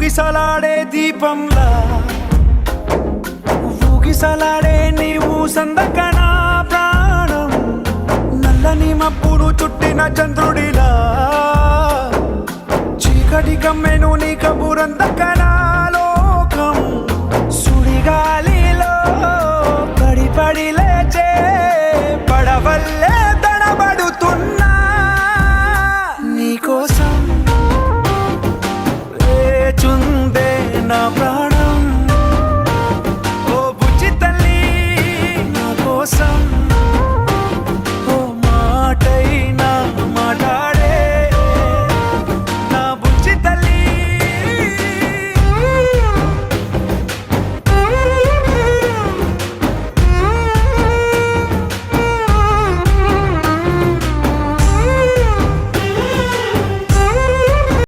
ఊగిసలాడే దీపంలా ఊగిసలాడే నీవు సందకనా ప్రాణం నల్లని మబ్బును చుట్టిన చంద్రుడిలా చీకటి కమ్మెను నీ కబురందకనా